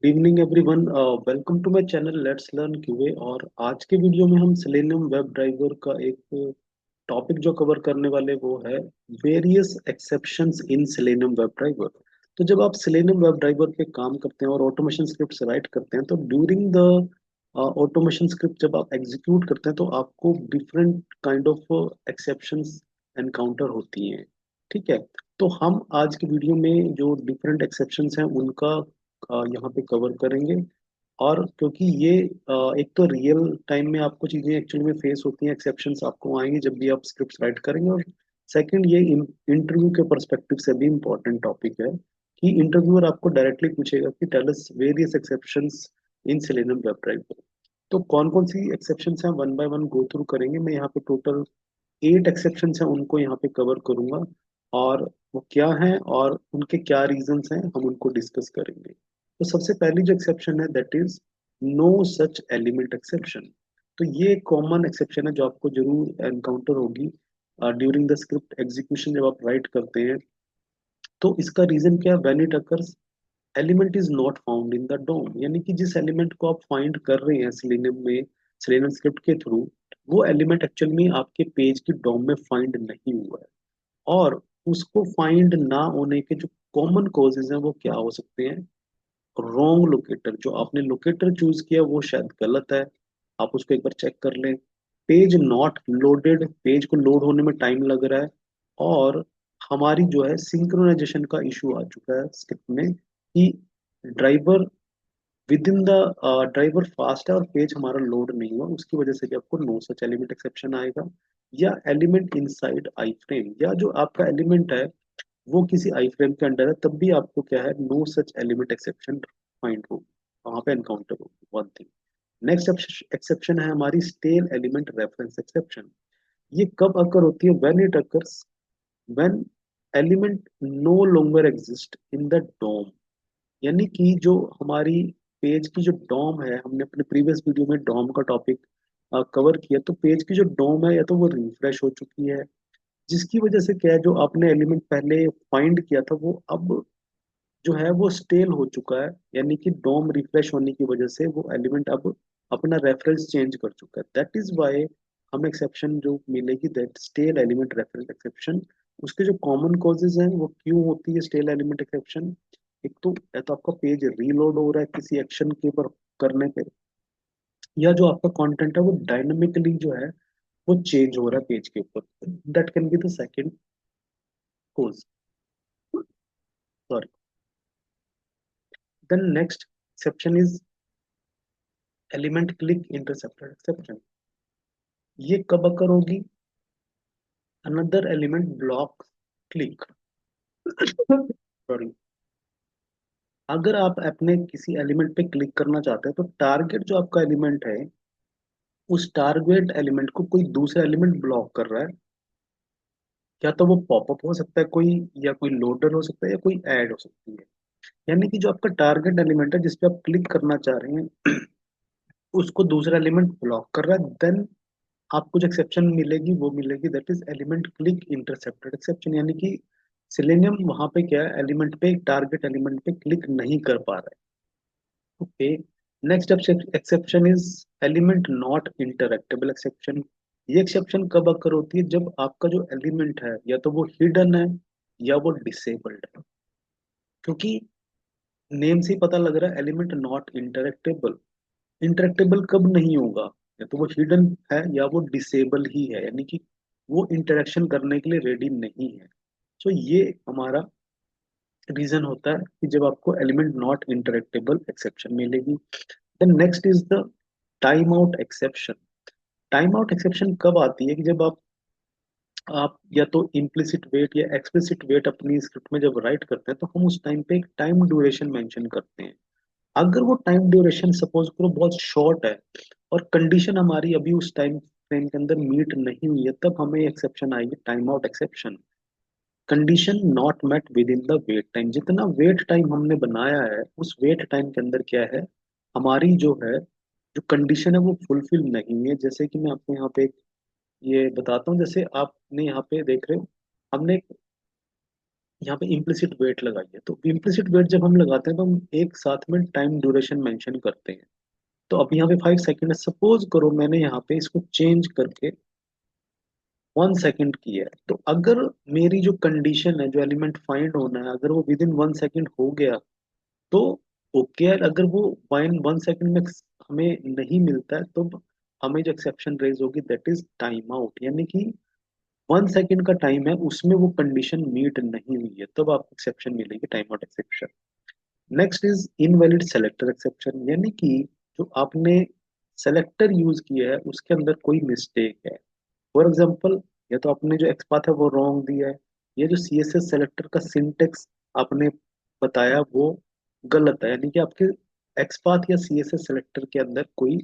Evening everyone, welcome to my channel let's learn QA. और आज के वीडियो में हम सेलेनियम वेब ड्राइवर का एक टॉपिक जो कवर करने वाले वो है वेरियस एक्सेप्शंस इन सेलेनियम वेब ड्राइवर। तो जब आप सेलेनियम वेब ड्राइवर पे काम करते हैं और ऑटोमेशन स्क्रिप्ट्स राइट करते हैं तो ड्यूरिंग द ऑटोमेशन स्क्रिप्ट जब आप एग्जीक्यूट करते हैं तो आपको different kind of exceptions encounter होती हैं। ठीक है। तो हम आज की वीडियो में जो डिफरेंट एक्सेप्शंस हैं उनका यहाँ पे कवर करेंगे। और क्योंकि ये एक तो रियल टाइम में आपको चीजें एक्चुअली में फेस होती हैं, एक्सेप्शंस आपको आएंगी जब भी आप स्क्रिप्ट राइट करेंगे। और सेकंड, ये इंटरव्यू के पर्सपेक्टिव से भी इम्पोर्टेंट टॉपिक है कि इंटरव्यूअर आपको डायरेक्टली पूछेगा कि टेल अस वेरियस एक्सेप्शंस इन सेलेनियम वेब ड्राइवर। तो कौन कौन सी एक्सेप्शंस हैं one by one go through करेंगे। मैं यहाँ पे टोटल 8 एक्सेप्शंस हैं उनको यहाँ पे कवर करूंगा, और वो क्या हैं और उनके क्या रीजंस हैं हम उनको डिस्कस करेंगे। तो सबसे पहली जो एक्सेप्शन है that is no such element exception. तो ये एक कॉमन एक्सेप्शन है जो आपको जरूर एनकाउंटर होगी ड्यूरिंग द स्क्रिप्ट एग्जीक्यूशन जब आप राइट करते हैं। तो इसका रीजन क्या है? When it occurs element is not found in the DOM, यानी कि जिस एलिमेंट को आप फाइंड कर रहे हैं सेलेनियम में, सेलेनियम स्क्रिप्ट के थ्रू, वो एलिमेंट एक्चुअल में आपके पेज की डोम में फाइंड नहीं हुआ है। और उसको फाइंड ना होने के जो कॉमन कॉजेज हैं वो क्या हो सकते हैं? रॉन्ग लोकेटर, जो आपने लोकेटर चूज किया वो शायद गलत है, आप उसको एक बार चेक कर लें। पेज नॉट लोडेड, पेज को लोड होने में टाइम लग रहा है। और हमारी जो है सिंक्रोनाइजेशन का इशू आ चुका है स्क्रिप्ट में कि driver with in the driver fast है और पेज हमारा लोड नहीं हुआ, उसकी वजह से भी आपको नो सच एलिमेंट एक्सेप्शन आएगा। या एलिमेंट इनसाइड आई फ्रेम, या जो आपका एलिमेंट है वो किसी आई फ्रेम के अंडर है, तब भी आपको क्या है, no such element exception find होगी, वहां पे एनकाउंटर होगी। One thing. नेक्स्ट एक्सेप्शन है हमारी स्टेल एलिमेंट रेफरेंस एक्सेप्शन। ये कब अकर होती है? When it occurs when element no longer exist in the DOM. यानी कि जो हमारी पेज की जो डॉम है, हमने अपने प्रीवियस वीडियो में डॉम का टॉपिक कवर किया, तो पेज की जो डॉम है या तो वो रिफ्रेश हो चुकी है, जिसकी वजह से क्या है, जो आपने एलिमेंट पहले फाइंड किया था वो अब जो है वो स्टेल हो चुका है। यानी कि डोम रिफ्रेश होने की वजह से वो एलिमेंट अब अपना रेफरेंस चेंज कर चुका है। दैट इज वाई हमें एक्सेप्शन जो मिलेगी that stale element reference exception. उसके जो कॉमन कॉजेज हैं वो क्यों होती है स्टेल एलिमेंट एक्सेप्शन? एक तो या तो आपका पेज रीलोड हो रहा है किसी एक्शन के ऊपर करने पे, या जो आपका कंटेंट है वो डायनामिकली जो है वो चेंज हो रहा है पेज के ऊपर। That can be the second cause. Sorry. Then next exception is element click intercepted exception. ये कब अकर होगी? Another element block click. Sorry. अगर आप अपने किसी एलिमेंट पे क्लिक करना चाहते हैं तो टारगेट जो आपका एलिमेंट है, उस टारगेट एलिमेंट को कोई दूसरा एलिमेंट ब्लॉक कर रहा है। या तो वो पॉपअप हो सकता है कोई, या कोई लोडर हो सकता है, या कोई ऐड हो सकती है। यानी कि जो आपका टारगेट एलिमेंट है जिस पे आप क्लिक करना चाह रहे हैं उसको दूसरा एलिमेंट ब्लॉक कर रहा है। देन आपको जो एक्सेप्शन मिलेगी वो मिलेगी that is element click intercepted exception. यानी कि सिलेनियम वहां पे क्या है, एलिमेंट पे, टारगेट एलिमेंट पे क्लिक नहीं कर पा रहा है। Okay. Next exception is element not interactable exception. ये एक्सेप्शन कब अकर होती है? जब आपका जो एलिमेंट है या तो वो हिडन है या वो डिसेबल्ड है। क्योंकि नेम से ही पता लग रहा है एलिमेंट नॉट इंटरेक्टेबल। इंटरेक्टेबल कब नहीं होगा? या तो वो हिडन है या वो डिसेबल ही है, यानी कि वो इंटरेक्शन करने के लिए रेडी नहीं है। सो ये हमारा रीजन होता है कि जब आपको एलिमेंट नॉट इंटरेक्टेबल एक्सेप्शन मिलेगी। Then next is the time out exception. Time out exception कब आती है? कि जब आप या तो इम्प्लिसिट वेट या एक्सप्लिसिट वेट अपनी स्क्रिप्ट में जब राइट करते हैं तो हम उस टाइम पे एक टाइम ड्यूरेशन मेंशन करते हैं। अगर वो टाइम ड्यूरेशन सपोज करो बहुत शॉर्ट है और कंडीशन हमारी अभी उस टाइम फ्रेम के अंदर मीट नहीं हुई है, तब हमें एक्सेप्शन आएगी time out exception. Condition not met with in the wait time. जितना वेट टाइम हमने बनाया है उस वेट टाइम के अंदर क्या है, हमारी जो है जो कंडीशन है वो फुलफिल नहीं हुई है। जैसे कि मैं आपको यहाँ पे ये बताता हूँ। जैसे आपने यहाँ पे देख रहे हो, हमने यहाँ पे इम्प्लिसिट वेट लगाइए। तो इम्प्लिसिट वेट जब हम लगाते हैं तो हम एक साथ में टाइम ड्यूरेशन मेंशन करते हैं। तो अब यहाँ पे 5 सेकेंड है, सपोज करो मैंने यहाँ पे इसको चेंज करके 1 सेकेंड की है, तो अगर मेरी जो कंडीशन है, जो एलिमेंट फाइंड होना है, अगर वो विद इन 1 सेकेंड हो गया तो ओके है। अगर वो वाइन 1 सेकेंड में हमें नहीं मिलता है तो हमें जो एक्सेप्शन रेज होगी दैट इज टाइम आउट, यानी कि 1 सेकेंड का टाइम है, उसमें वो कंडीशन मीट नहीं हुई है, तब आपको एक्सेप्शन मिलेगी, time out exception. Next is invalid selector exception, यानी कि जो आपने सेलेक्टर यूज किया है उसके अंदर कोई मिस्टेक है। फॉर एग्जाम्पल, या तो आपने जो एक्सपाथ है वो रॉन्ग दिया है, या जो सीएसएस सेलेक्टर का सिंटेक्स आपने बताया वो गलत है, यानी कि आपके एक्सपाथ या सीएसएस सेलेक्टर के अंदर कोई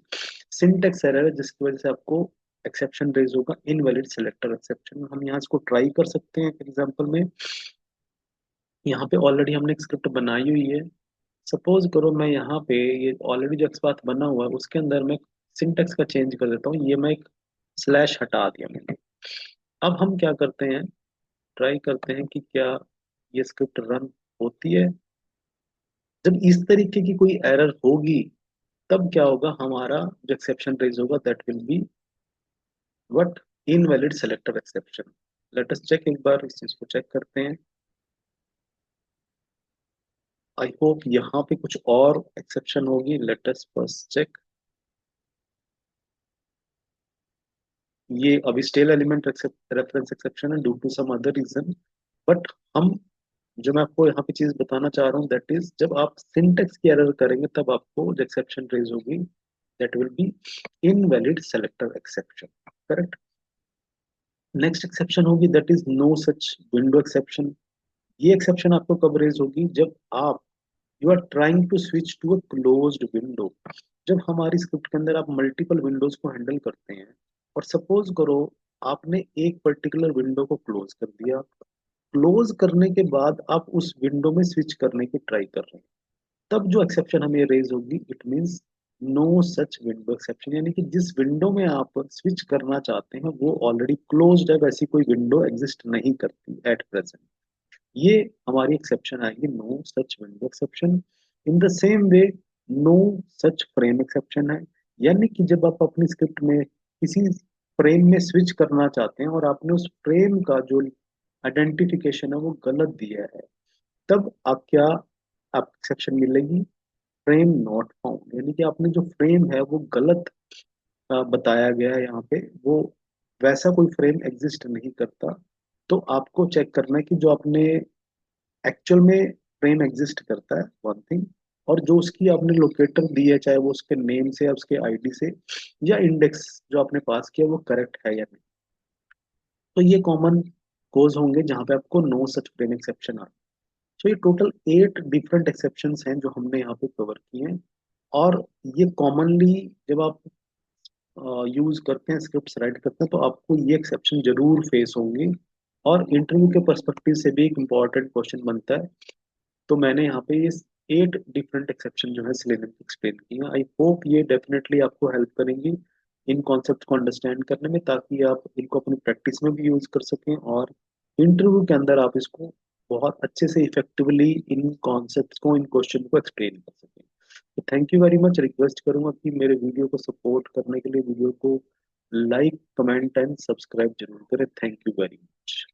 सिंटेक्स एरर है जिसकी वजह से आपको एक्सेप्शन रेज होगा, इनवैलिड सेलेक्टर एक्सेप्शन। हम यहाँ इसको ट्राई कर सकते हैं एग्जाम्पल में। यहाँ पे ऑलरेडी हमने एक स्क्रिप्ट बनाई हुई है। सपोज करो मैं यहाँ पे ये ऑलरेडी जो एक्सपाथ बना हुआ है उसके अंदर मैं सिंटेक्स का चेंज कर देता हूँ, ये मैं एक स्लैश हटा दिया मैंने। अब हम क्या करते हैं, ट्राई करते हैं कि क्या ये स्क्रिप्ट रन होती है। जब इस तरीके की कोई एरर होगी तब क्या होगा, हमारा जो एक्सेप्शन रेज होगा that will be what, invalid selector exception. Let us check, एक बार इस चीज को चेक करते हैं। आई होप यहाँ पे कुछ और एक्सेप्शन होगी, लेट अस फर्स्ट चेक। ये अभी स्टेल एलिमेंट रेफरेंस एक्सेप्शन है due to some other reason. But हम, जो मैं आपको यहाँ पे चीज बताना चाह रहा हूँ दैट इज, जब आप सिंटेक्स की एरर करेंगे तब आपको जो एक्सेप्शन रेज होगी that will be invalid selector exception, correct. Next exception होगी that is no such window exception. ये एक्सेप्शन आपको कब रेज होगी, जब आप you are trying to switch to a closed window. जब हमारी स्क्रिप्ट के अंदर आप मल्टीपल विंडोज को हैंडल करते हैं और सपोज करो आपने एक पर्टिकुलर विंडो को क्लोज कर दिया, क्लोज करने के बाद आप उस विंडो में स्विच करने की ट्राई कर रहे हैं, तब जो एक्सेप्शन हमें रेज होगी it means no such window exception, यानी कि जिस विंडो में आप स्विच करना चाहते हैं वो ऑलरेडी क्लोज्ड है, वैसी कोई विंडो एग्जिस्ट नहीं करती एट प्रेजेंट। ये हमारी एक्सेप्शन आएगी, no such window exception. In the same way no such frame exception है, यानी कि जब आप अपनी स्क्रिप्ट में किसी फ्रेम में स्विच करना चाहते हैं और आपने उस फ्रेम का जो आइडेंटिफिकेशन है वो गलत दिया है, तब आप क्या, आप एक्सेप्शन मिलेगी फ्रेम नॉट फाउंड, यानी कि आपने जो फ्रेम है वो गलत बताया गया है यहाँ पे, वो वैसा कोई फ्रेम एग्जिस्ट नहीं करता। तो आपको चेक करना है कि जो आपने एक्चुअल में फ्रेम एग्जिस्ट करता है वन थिंग, और जो उसकी आपने लोकेटर दी है चाहे वो उसके नेम से या उसके आईडी से या इंडेक्स जो आपने पास किया वो करेक्ट है या नहीं। तो ये कॉमन कोज होंगे जहाँ पे आपको नो सच फ्रेम एक्सेप्शन आ। तो ये टोटल 8 डिफरेंट एक्सेप्शंस हैं जो हमने यहाँ पे कवर किए हैं। और ये कॉमनली जब आप यूज करते हैं, स्क्रिप्ट्स राइट करते हैं, तो आपको ये एक्सेप्शन जरूर फेस होंगे। और इंटरव्यू के पर्सपेक्टिव से भी एक इम्पॉर्टेंट क्वेश्चन बनता है। तो मैंने यहाँ पे ये 8 डिफरेंट एक्सेप्शन जो है सिलेनियम की एक्सप्लेन की है। आई होप ये डेफिनेटली आपको हेल्प करेंगी इन कॉन्सेप्ट को अंडरस्टैंड करने में, ताकि आप इनको अपनी प्रैक्टिस में भी यूज कर सकें और इंटरव्यू के अंदर आप इसको बहुत अच्छे से इफेक्टिवली इन कॉन्सेप्ट्स को, इन क्वेश्चन को एक्सप्लेन कर सकें। तो thank you very much, request करूंगा कि मेरे वीडियो को सपोर्ट करने के लिए वीडियो को लाइक, कमेंट एंड सब्सक्राइब जरूर करें। Thank you very much.